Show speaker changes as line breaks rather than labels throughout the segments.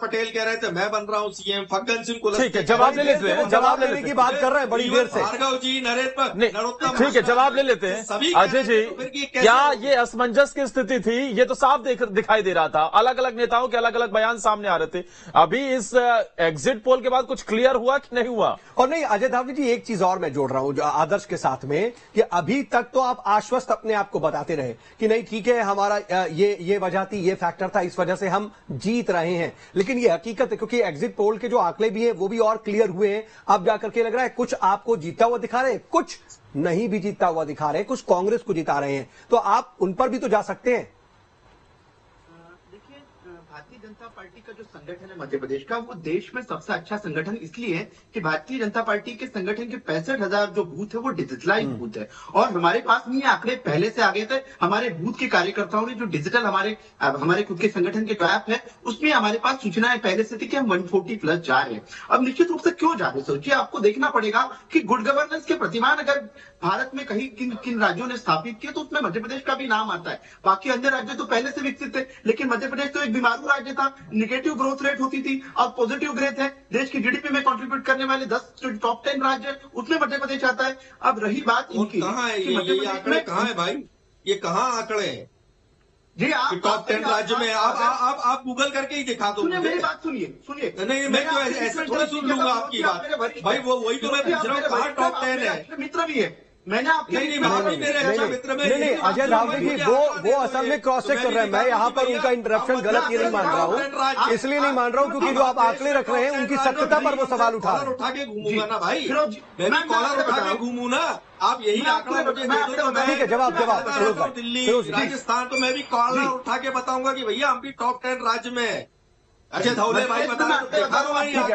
पटेल कह रहे थे मैं बन रहा हूं सीएम, फग्गन सिंह कुलस्ते।
ठीक है, जवाब ले लेते हैं, जवाब लेने की बात कर रहे हैं बड़ी देर से।
भार्गव जी, नरोत्तम,
ठीक है, जवाब ले लेते हैं। अजय जी, क्या ये असमंजस की स्थिति थी? ये तो साफ दिखाई दे रहा था, अलग अलग नेताओं के अलग अलग बयान सामने आ रहे थे। अभी इस एग्जिट पोल के बाद कुछ क्लियर हुआ कि नहीं हुआ?
और नहीं अजय धावली जी, एक चीज और मैं जोड़ रहा हूं आदर्श के साथ में, कि अभी तक तो आप आश्वस्त अपने आप को बताते रहे कि नहीं ठीक है, हमारा ये वजह थी, ये फैक्टर था, इस वजह से हम जीत रहे हैं। लेकिन ये हकीकत है, क्योंकि एग्जिट पोल के जो आंकड़े भी हैं वो भी और क्लियर हुए हैं। अब जाकर के लग रहा है कुछ आपको जीता हुआ दिखा रहे हैं, कुछ नहीं भी जीता हुआ दिखा रहे हैं, कुछ कांग्रेस को जिता रहे हैं, तो आप उन पर भी तो जा सकते हैं।
भारतीय जनता पार्टी का जो संगठन है मध्य प्रदेश का, वो देश में सबसे अच्छा संगठन इसलिए है कि भारतीय जनता पार्टी के संगठन के 65,000 जो बूथ है वो डिजिटलाइज बूथ है। और हमारे पास में ये आंकड़े पहले से आ गए थे। हमारे बूथ के कार्यकर्ताओं ने जो डिजिटल हमारे खुद के संगठन के जो ऐप है उसमें हमारे पास सूचनाएं पहले से थी कि हम 140 प्लस जा रहे हैं। अब निश्चित रूप से क्यों जा रहे, सोचिए, आपको देखना पड़ेगा कि गुड गवर्नेंस के प्रतिमान अगर भारत में कहीं किन राज्यों ने स्थापित किए तो उसमें मध्य प्रदेश का भी नाम आता है। बाकी अन्य राज्य तो पहले से विकसित थे, लेकिन मध्य प्रदेश तो एक बीमारू राज्य था, निगेटिव ग्रोथ रेट होती थी। अब पॉजिटिव ग्रोथ है, देश की जीडीपी में कंट्रीब्यूट करने वाले 10 टॉप 10 राज्य, उसमें मध्य प्रदेश आता है। अब रही बात इनकी,
कहाँ है ये आंकड़े, कहाँ है भाई, ये कहाँ आंकड़े हैं
जी? आप
टॉप 10 राज्य में आप गूगल करके ही दिखा दो।
मेरी बात सुनिए।
नहीं, मैं तो ऐसे थोड़ा सुन लूंगा आपकी बात भाई, वो वही तो मैं पूछ रहा हूँ, कहाँ टॉप 10 है?
मित्र भी है, मैंने आपके
नहीं
अजय धावली जी, वो असल में क्रॉस चेक कर रहे हैं। मैं यहाँ पर उनका इंटरप्शन गलत ये नहीं मान रहा हूँ, इसलिए नहीं मान रहा हूँ क्योंकि जो आप आंकड़े रख रहे हैं उनकी सत्यता पर वो सवाल उठा
के घूमूंगा ना भाई, मैं भी कॉलर उठा के घूमू ना। आप यही आंकड़ा मुझे दे दो तो
ठीक है, जवाब
दिल्ली, राजस्थान तो मैं भी कॉलर उठा के बताऊंगा कि भैया हम भी टॉप 10 राज्य में है। अजय धावले भाई बता,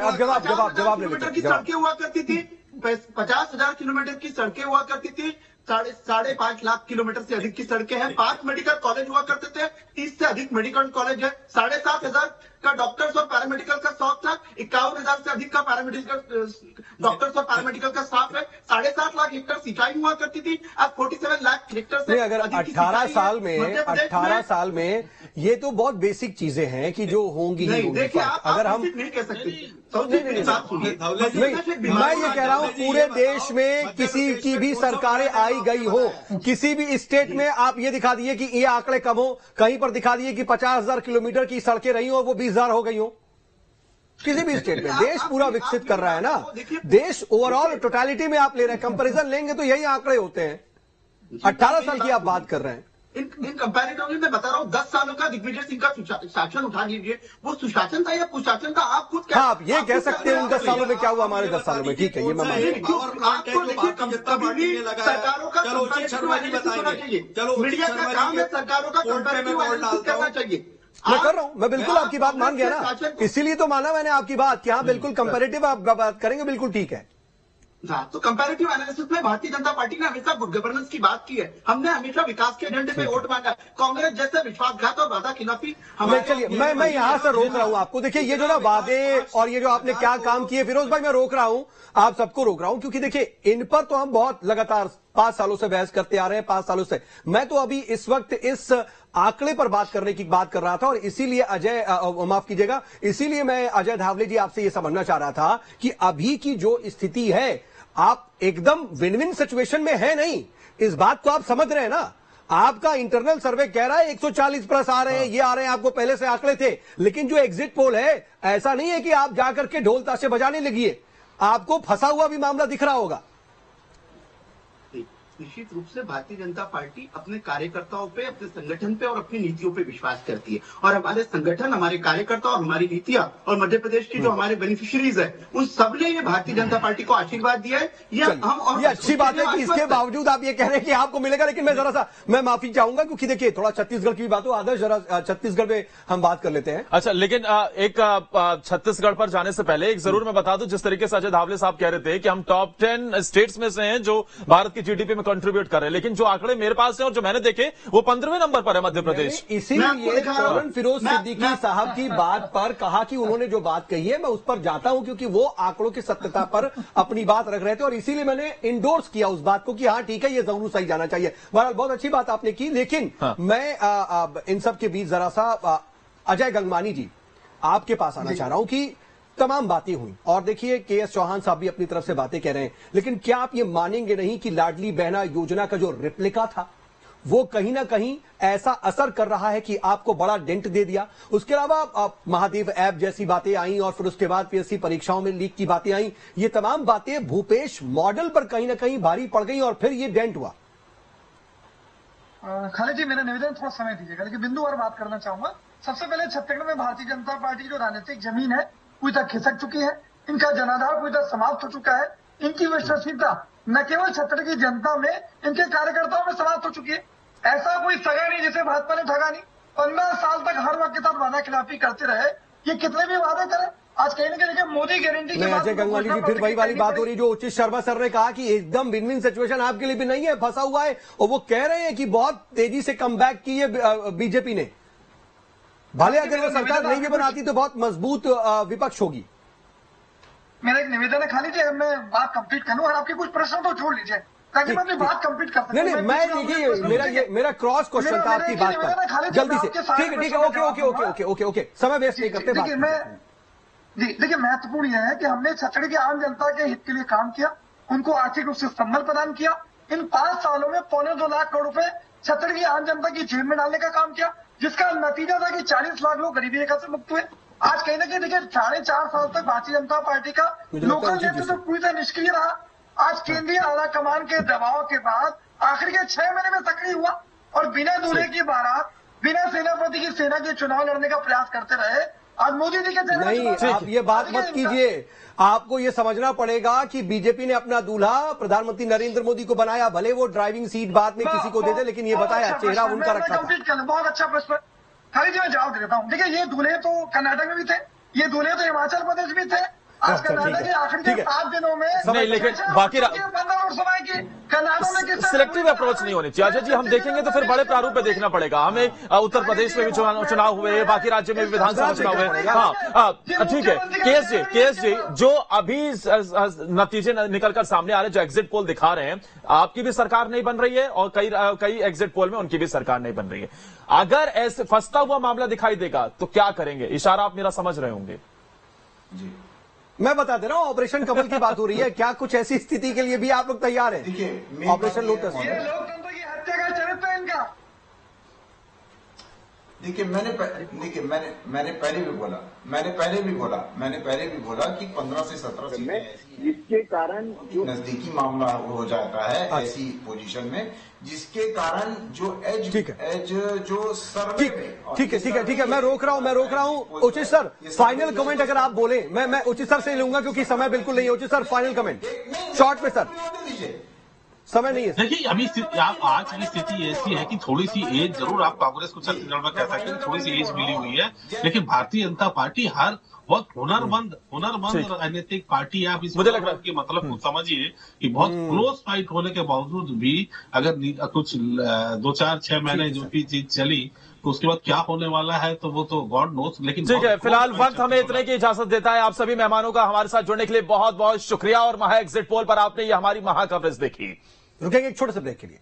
अब जवाब ले
मीटर की सड़कें हुआ करती थी, 50,000 किलोमीटर की सड़कें हुआ करती थी, 5.5 लाख किलोमीटर से अधिक की सड़कें हैं, 5 मेडिकल कॉलेज हुआ करते थे, 30 से अधिक मेडिकल कॉलेज है, 7,500 का डॉक्टर्स और पैरामेडिकल का स्टाफ था, 51,000 से अधिक का पैरामेडिकल डॉक्टर्स और पैरामेडिकल का स्टाफ है, 7.5 लाख हेक्टर सिंचाई हुआ करती थी, अब 47 लाख हेक्टर से
अगर 18 साल में ये तो बहुत बेसिक चीजें हैं कि जो होंगी ही होंगी।
देखिए,
अगर हम
नहीं कह सकते,
मैं ये कह रहा हूँ पूरे देश में किसी की भी सरकारें आई गई हो, किसी भी स्टेट में आप ये दिखा दिए कि ये आंकड़े कम हो, कहीं पर दिखा दिए कि 50,000 किलोमीटर की सड़कें रही हो वो 20,000 हो गई हो, किसी भी स्टेट में। देश पूरा विकसित कर रहा है ना, देश ओवरऑल टोटलिटी में आप ले रहे हैं, कंपैरिजन लेंगे तो यही आंकड़े होते हैं। 18 साल की आप बात कर रहे हैं।
इन कंपैरेटिवली मैं बता रहा हूँ, 10 सालों का दिग्विजय सिंह का शासन उठा लीजिए, वो सुशासन था या कुशासन था, आप खुद क्या
आप ये कह सकते हैं उन 10 सालों में क्या हुआ, हमारे 10 सालों में, ठीक है, ये मैं
आपको देखिए, कभी भी सरकारों का होना चाहिए, मीडिया का काम है सरकारों का कंपैरेटिव एनालिसिस करना चाहिए।
मैं कर रहा हूं, मैं बिल्कुल आपकी बात मान गया ना, इसीलिए तो माना मैंने आपकी बात कि हाँ बिल्कुल कंपैरेटिव आप बात करेंगे, बिल्कुल ठीक है।
हाँ, तो कंपैरेटिव एनालिसिस में भारतीय जनता पार्टी ने हमेशा गुड गवर्नेंस की बात की है, हमने हमेशा विकास के एजेंडे पे वोट मांगा। कांग्रेस जैसे विश्वासघात और वादा खिलाफी
चलिए मैं यहां से रोक रहा हूं आपको। देखिए ये जो ना वादे और ये जो आपने क्या काम किए, फिरोज भाई मैं रोक रहा हूं, आप सबको रोक रहा हूं, क्योंकि देखिए इन पर तो हम बहुत लगातार 5 सालों से बहस करते आ रहे हैं, 5 सालों से। मैं तो अभी इस वक्त इस आंकड़े पर बात करने की बात कर रहा था, और इसीलिए माफ कीजिएगा, इसीलिए मैं अजय धावले जी आपसे यह समझना चाह रहा था कि अभी की जो स्थिति है, आप एकदम विन विन सिचुएशन में है नहीं, इस बात को आप समझ रहे हैं ना। आपका इंटरनल सर्वे कह रहा है 140 प्लस आ रहे हैं, ये आ रहे हैं, आपको पहले से आंकड़े थे, लेकिन जो एग्जिट पोल है ऐसा नहीं है कि आप जाकर के ढोल ताशे बजाने लगिए, आपको फंसा हुआ भी मामला दिख रहा होगा।
निश्चित रूप से भारतीय जनता पार्टी अपने कार्यकर्ताओं पे, अपने संगठन पे और अपनी नीतियों पे विश्वास करती है, और हमारे संगठन, हमारे कार्यकर्ता और हमारी नीतियां और मध्य प्रदेश की जो हमारे बेनिफिशियरीज है, उन सब ने ये भारतीय जनता पार्टी को आशीर्वाद दिया है। ये
अच्छी बात है कि इसके बावजूद आप ये कह रहे हैं कि आपको मिलेगा, लेकिन मैं जरा सा मैं माफी चाहूंगा, क्योंकि देखिए थोड़ा छत्तीसगढ़ की बात हो, आदर्श जरा छत्तीसगढ़ में हम बात कर लेते हैं।
अच्छा, लेकिन एक छत्तीसगढ़ पर जाने से पहले एक जरूर मैं बता दूं, जिस तरीके से अजय धावले साहब कह रहे थे कि हम टॉप 10 स्टेट्स में से हैं जो भारत की जीडीपी में कंट्रीब्यूट कर रहे हैं, लेकिन जो आंकड़े मेरे पास हैं और जो मैंने देखे वो 15वें नंबर पर है मध्य प्रदेश।
इसीलिए फौरन फिरोज सिद्दीकी साहब की बात पर कहा कि उन्होंने जो बात कही है मैं उस पर जाता हूं, क्योंकि वो आंकड़ों की सत्यता पर अपनी बात रख रहे थे, और इसीलिए मैंने इंडोर्स किया उस बात को कि हाँ ठीक है, ये जरूर सही जाना चाहिए। बहरहाल बहुत अच्छी बात आपने की, लेकिन मैं इन सब के बीच जरा सा अजय गंगवानी जी, आपके पास आना चाह रहा हूं कि तमाम बातें हुई और देखिए केएस चौहान साहब भी अपनी तरफ से बातें कह रहे हैं, लेकिन क्या आप ये मानेंगे नहीं कि लाडली बहना योजना का जो रिप्लिका था वो कहीं ना कहीं ऐसा असर कर रहा है कि आपको बड़ा डेंट दे दिया। उसके अलावा महादेव ऐप जैसी बातें आई और फिर उसके बाद पीएससी परीक्षाओं में लीक की बातें आई। ये तमाम बातें भूपेश मॉडल पर कहीं ना कहीं भारी पड़ गई और फिर ये डेंट हुआ।
खालिद जी, मेरा निवेदन थोड़ा समय दीजिएगा, लेकिन बिंदुवार बात करना चाहूंगा। सबसे पहले छत्तीसगढ़ में भारतीय जनता पार्टी की जो राजनीतिक जमीन है पूरी तरह खिसक चुकी है। इनका जनाधार पूरी तरह समाप्त हो चुका है। इनकी विश्वसनीयता न केवल छत्तीसगढ़ की जनता में, इनके कार्यकर्ताओं में समाप्त हो चुकी है। ऐसा कोई सगा नहीं जिसे भाजपा ने ठगा नहीं। 15 साल तक हर वक्त के साथ वादा खिलाफी करते रहे। ये कितने भी वादे करें, आज कहीं ना कहीं मोदी गारंटी के
अजय गंगवाली जी, फिर वही वाली बात हो रही जो उचित शर्मा सर ने कहा कि एकदम विन विन सिचुएशन आपके लिए भी नहीं है, फंसा हुआ है, और वो कह रहे हैं कि बहुत तेजी से कम बैक की है बीजेपी ने। भले अगर वो सरकार नहीं भी बनाती तो बहुत मजबूत विपक्ष होगी।
मेरा एक निवेदन है खाली जी, मैं बात कंप्लीट करूं और आपके कुछ प्रश्न तो छोड़ लीजिए ताकि मैं अपनी बात कंप्लीट कर सकूं।
नहीं, मैं देखिए मेरा क्रॉस क्वेश्चन था आपकी बात पर, जल्दी से। ठीक है, ओके, समय वेस्ट नहीं करते।
देखिए महत्वपूर्ण यह है कि हमने छत्तीसगढ़ की आम जनता के हित के लिए काम किया, उनको आर्थिक रूप से संबल प्रदान किया। इन 5 सालों में 2.25 लाख करोड़ रुपए छत्तीसगढ़ की आम जनता की जेब में डालने का काम किया, जिसका नतीजा था कि 40 लाख लोग गरीबी रेखा से मुक्त हुए। आज कहीं ना कहीं देखिए 4.5 साल तक भारतीय जनता पार्टी का लोकल नेतृत्व पूरी तरह निष्क्रिय रहा। आज केंद्रीय आला कमान के दबाव के बाद आखिर के 6 महीने में सक्रिय हुआ और बिना दूल्हे की बारात, बिना सेनापति की सेना के चुनाव लड़ने का प्रयास करते रहे। आज मोदी जी के
नहीं, आप ये बात मत कीजिए। आपको ये समझना पड़ेगा कि बीजेपी ने अपना दूल्हा प्रधानमंत्री नरेंद्र मोदी को बनाया, भले वो ड्राइविंग सीट बाद में किसी को दे दे, लेकिन ये बताया चेहरा उनका रखा था।
बहुत अच्छा प्रश्न खाली जी, मैं जवाब दे देता हूँ। देखिए ये दूल्हे तो कर्नाटक में भी थे, ये दूल्हे तो हिमाचल प्रदेश भी थे। आज कर्नाटक के आखिरी के 7 दिनों में
नहीं, लेकिन बाकी सिलेक्टिव अप्रोच नहीं होनी चाहिए। अजय जी, हम देखेंगे तो फिर बड़े प्रारूप में देखना पड़ेगा हमें। उत्तर प्रदेश में भी चुनाव हुए, बाकी राज्यों में भी विधानसभा चुनाव हुए। हाँ, ठीक है। केएस जी, जो अभी नतीजे निकलकर सामने आ रहे, जो एग्जिट पोल दिखा रहे हैं, आपकी भी सरकार नहीं बन रही है और कई एग्जिट पोल में उनकी भी सरकार नहीं बन रही है। अगर ऐसे फंसता हुआ मामला दिखाई देगा तो क्या करेंगे? इशारा आप मेरा समझ रहे होंगे।
जी, मैं बता दे रहा हूं, ऑपरेशन कमल की बात हो रही है। क्या कुछ ऐसी स्थिति के लिए भी आप लोग तैयार हैं? Operation lotus.
ये लोकतंत्र की हत्या का चरित्र है इनका।
देखिए मैंने पहले भी बोला कि 15 से 17 सीटें
जिसके कारण जो
नजदीकी मामला हो जाता है ऐसी पोजीशन में, जिसके कारण जो जो सर्वे
ठीक है, मैं रोक रहा हूं। उचित सर, फाइनल कमेंट अगर आप बोले, मैं उचित सर से लूंगा क्योंकि समय बिल्कुल नहीं है। उचित सर, फाइनल कमेंट शॉर्ट में सर, समय नहीं है।
देखिए अभी आप आज की स्थिति ऐसी है कि थोड़ी सी एज जरूर आप कांग्रेस को छत्तीसगढ़ में कह सकते हैं, थोड़ी सी एज मिली हुई है, लेकिन भारतीय जनता पार्टी हर बहुत हुनरमंद राजनीतिक पार्टी है। आप इस के मतलब को समझिए कि बहुत क्लोज फाइट होने के बावजूद भी अगर कुछ 2-4-6 महीने जो भी चीज चली तो उसके बाद क्या होने वाला है तो वो तो गॉड नोस। लेकिन
ठीक है, फिलहाल वक्त हमें इतने की इजाजत देता है। आप सभी मेहमानों का हमारे साथ जुड़ने के लिए बहुत बहुत शुक्रिया और महा एग्जिट पोल पर आपने ये हमारी महा कवरेज देखी।
रुकेंगे एक छोटे से ब्रेक के लिए।